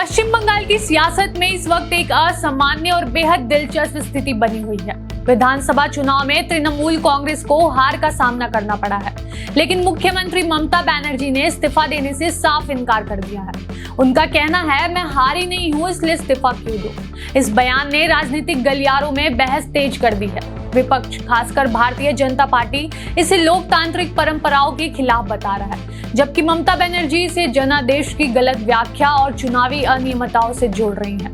पश्चिम बंगाल की सियासत में इस वक्त एक असामान्य और बेहद दिलचस्प स्थिति बनी हुई है। विधानसभा चुनाव में तृणमूल कांग्रेस को हार का सामना करना पड़ा है, लेकिन मुख्यमंत्री ममता बनर्जी ने इस्तीफा देने से साफ इनकार कर दिया है। उनका कहना है, मैं हारी नहीं हूं, इसलिए इस्तीफा क्यों दूं। इस बयान ने राजनीतिक गलियारों में बहस तेज कर दी है। विपक्ष, खासकर भारतीय जनता पार्टी, इसे लोकतांत्रिक परंपराओं के खिलाफ बता रहा है, जबकि ममता बनर्जी इसे जनादेश की गलत व्याख्या और चुनावी अनियमितताओं से जोड़ रही हैं।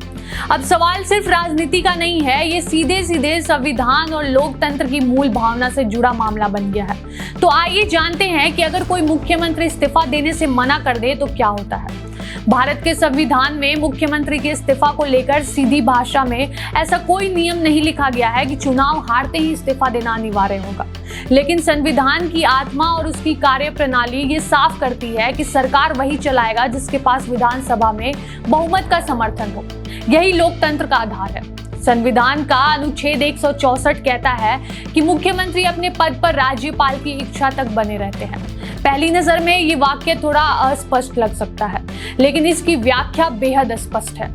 अब सवाल सिर्फ राजनीति का नहीं है, ये सीधे सीधे संविधान और लोकतंत्र की मूल भावना से जुड़ा मामला बन गया है। तो आइए जानते हैं कि अगर कोई मुख्यमंत्री इस्तीफा देने से मना कर दे तो क्या होता है। भारत के संविधान में मुख्यमंत्री के इस्तीफा को लेकर सीधी भाषा में ऐसा कोई नियम नहीं लिखा गया है कि चुनाव हारते ही इस्तीफा देना अनिवार्य होगा, लेकिन संविधान की आत्मा और उसकी कार्यप्रणाली ये साफ करती है कि सरकार वही चलाएगा जिसके पास विधानसभा में बहुमत का समर्थन हो। यही लोकतंत्र का आधार है। संविधान का अनुच्छेद 164 कहता है कि मुख्यमंत्री अपने पद पर राज्यपाल की इच्छा तक बने रहते हैं। पहली नजर में ये वाक्य थोड़ा अस्पष्ट लग सकता है, लेकिन इसकी व्याख्या बेहद स्पष्ट है।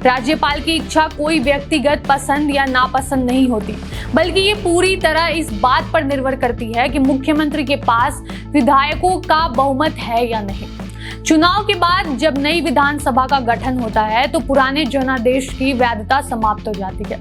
राज्यपाल की इच्छा कोई व्यक्तिगत पसंद या नापसंद नहीं होती, बल्कि ये पूरी तरह इस बात पर निर्भर करती है कि मुख्यमंत्री के पास विधायकों का बहुमत है या नहीं। चुनाव के बाद जब नई विधानसभा का गठन होता है तो पुराने जनादेश की वैधता समाप्त हो जाती है।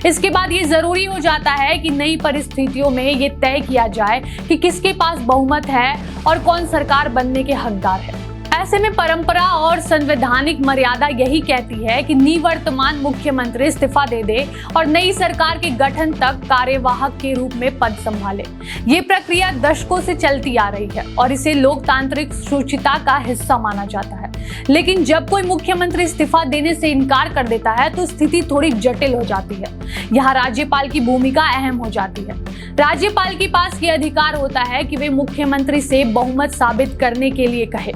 इसके बाद ये जरूरी हो जाता है कि नई परिस्थितियों में ये तय किया जाए कि किसके पास बहुमत है और कौन सरकार बनने के हकदार है। ऐसे में परंपरा और संवैधानिक मर्यादा यही कहती है कि निवर्तमान मुख्यमंत्री इस्तीफा दे दे और नई सरकार के गठन तक कार्यवाहक के रूप में पद संभाले। ये प्रक्रिया दशकों से चलती आ रही है और इसे लोकतांत्रिक शुचिता का हिस्सा माना जाता है। लेकिन जब कोई मुख्यमंत्री इस्तीफा देने से इनकार कर देता है तो स्थिति थोड़ी जटिल हो जाती है। यहाँ राज्यपाल की भूमिका अहम हो जाती है। राज्यपाल के पास ये अधिकार होता है कि वे मुख्यमंत्री से बहुमत साबित करने के लिए कहे।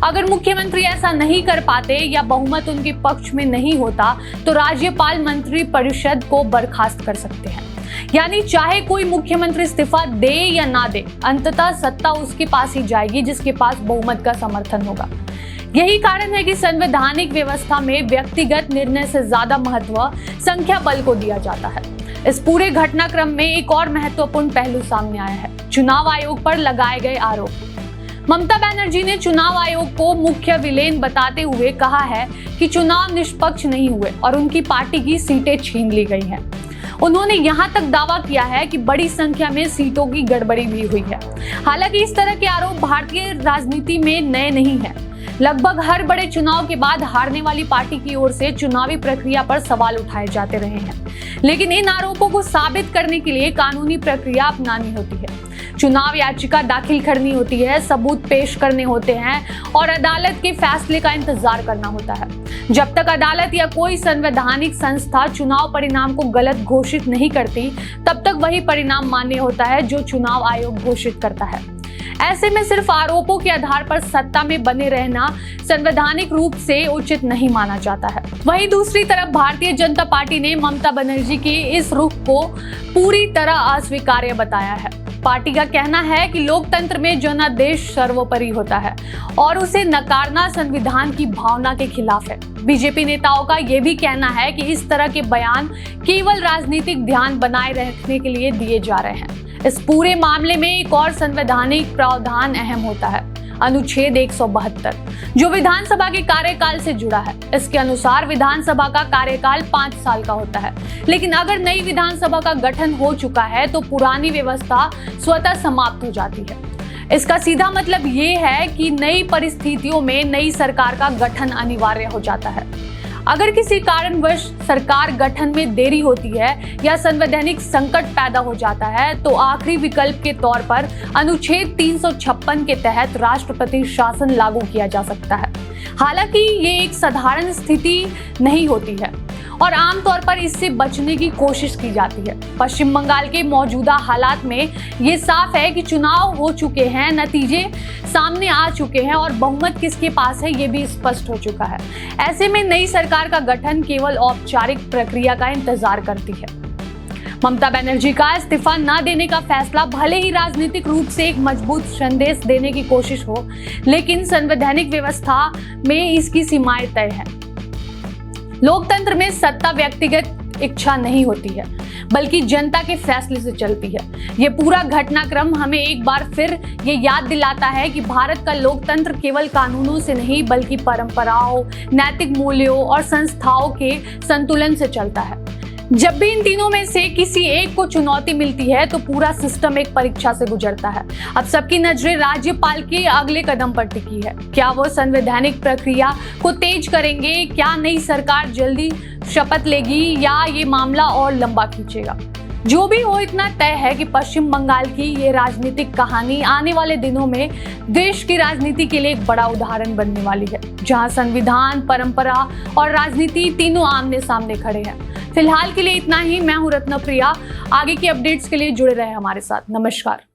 अगर मुख्यमंत्री ऐसा नहीं कर पाते या बहुमत उनके पक्ष में नहीं होता तो राज्यपाल मंत्री परिषद को बर्खास्त कर सकते हैं। यानी चाहे कोई मुख्यमंत्री इस्तीफा दे या ना दे, अंततः सत्ता उसके पास ही जाएगी जिसके पास बहुमत का समर्थन होगा। यही कारण है कि संवैधानिक व्यवस्था में व्यक्तिगत निर्णय से ज्यादा महत्व संख्या बल को दिया जाता है। इस पूरे घटनाक्रम में एक और महत्वपूर्ण पहलू सामने आया है, चुनाव आयोग पर लगाए गए आरोप। ममता बनर्जी ने चुनाव आयोग को मुख्य विलेन बताते हुए कहा है कि चुनाव निष्पक्ष नहीं हुए और उनकी पार्टी की सीटें छीन ली गई हैं। उन्होंने यहां तक दावा किया है कि बड़ी संख्या में सीटों की गड़बड़ी भी हुई है। हालांकि इस तरह के आरोप भारतीय राजनीति में नए नहीं हैं। लगभग हर बड़े चुनाव के बाद हारने वाली पार्टी की ओर से चुनावी प्रक्रिया पर सवाल उठाए जाते रहे हैं, लेकिन इन आरोपों को साबित करने के लिए कानूनी प्रक्रिया अपनानी होती है। चुनाव याचिका दाखिल करनी होती है, सबूत पेश करने होते हैं और अदालत के फैसले का इंतजार करना होता है। जब तक अदालत या कोई संवैधानिक संस्था चुनाव परिणाम को गलत घोषित नहीं करती, तब तक वही परिणाम मान्य होता है जो चुनाव आयोग घोषित करता है। ऐसे में सिर्फ आरोपों के आधार पर सत्ता में बने रहना संवैधानिक रूप से उचित नहीं माना जाता है। वहीं दूसरी तरफ भारतीय जनता पार्टी ने ममता बनर्जी के इस रुख को पूरी तरह अस्वीकार्य बताया है। पार्टी का कहना है कि लोकतंत्र में जनादेश सर्वोपरि होता है और उसे नकारना संविधान की भावना के खिलाफ है। बीजेपी नेताओं का यह भी कहना है कि इस तरह के बयान केवल राजनीतिक ध्यान बनाए रखने के लिए दिए जा रहे हैं। इस पूरे मामले में एक और संवैधानिक प्रावधान अहम होता है, अनुच्छेद 172, जो विधानसभा के कार्यकाल से जुड़ा है। इसके अनुसार विधानसभा का कार्यकाल 5 साल का होता है, लेकिन अगर नई विधानसभा का गठन हो चुका है तो पुरानी व्यवस्था स्वतः समाप्त हो जाती है। इसका सीधा मतलब ये है कि नई परिस्थितियों में नई सरकार का गठन अनिवार्य हो जाता है। अगर किसी कारणवश सरकार गठन में देरी होती है या संवैधानिक संकट पैदा हो जाता है तो आखिरी विकल्प के तौर पर अनुच्छेद 356 के तहत राष्ट्रपति शासन लागू किया जा सकता है। हालांकि ये एक साधारण स्थिति नहीं होती है और आमतौर पर इससे बचने की कोशिश की जाती है। पश्चिम बंगाल के मौजूदा हालात में ये साफ है कि चुनाव हो चुके हैं, नतीजे सामने आ चुके हैं और बहुमत किसके पास है ये भी स्पष्ट हो चुका है। ऐसे में नई सरकार का गठन केवल औपचारिक प्रक्रिया का इंतजार करती है। ममता बनर्जी का इस्तीफा न देने का फैसला भले ही राजनीतिक रूप से एक मजबूत संदेश देने की कोशिश हो, लेकिन संवैधानिक व्यवस्था में इसकी सीमाएं तय हैं। लोकतंत्र में सत्ता व्यक्तिगत इच्छा नहीं होती है, बल्कि जनता के फैसले से चलती है। ये पूरा घटनाक्रम हमें एक बार फिर ये याद दिलाता है कि भारत का लोकतंत्र केवल कानूनों से नहीं, बल्कि परंपराओं, नैतिक मूल्यों और संस्थाओं के संतुलन से चलता है। जब भी इन तीनों में से किसी एक को चुनौती मिलती है तो पूरा सिस्टम एक परीक्षा से गुजरता है। अब सबकी नजरें राज्यपाल के अगले कदम पर टिकी है। क्या वो संवैधानिक प्रक्रिया को तेज करेंगे? क्या नई सरकार जल्दी शपथ लेगी या ये मामला और लंबा खींचेगा? जो भी हो, इतना तय है कि पश्चिम बंगाल की ये राजनीतिक कहानी आने वाले दिनों में देश की राजनीति के लिए एक बड़ा उदाहरण बनने वाली है, जहां संविधान, परंपरा और राजनीति तीनों आमने सामने खड़े हैं। फिलहाल के लिए इतना ही। मैं हूं रत्नप्रिया। आगे की अपडेट्स के लिए जुड़े रहे हमारे साथ। नमस्कार।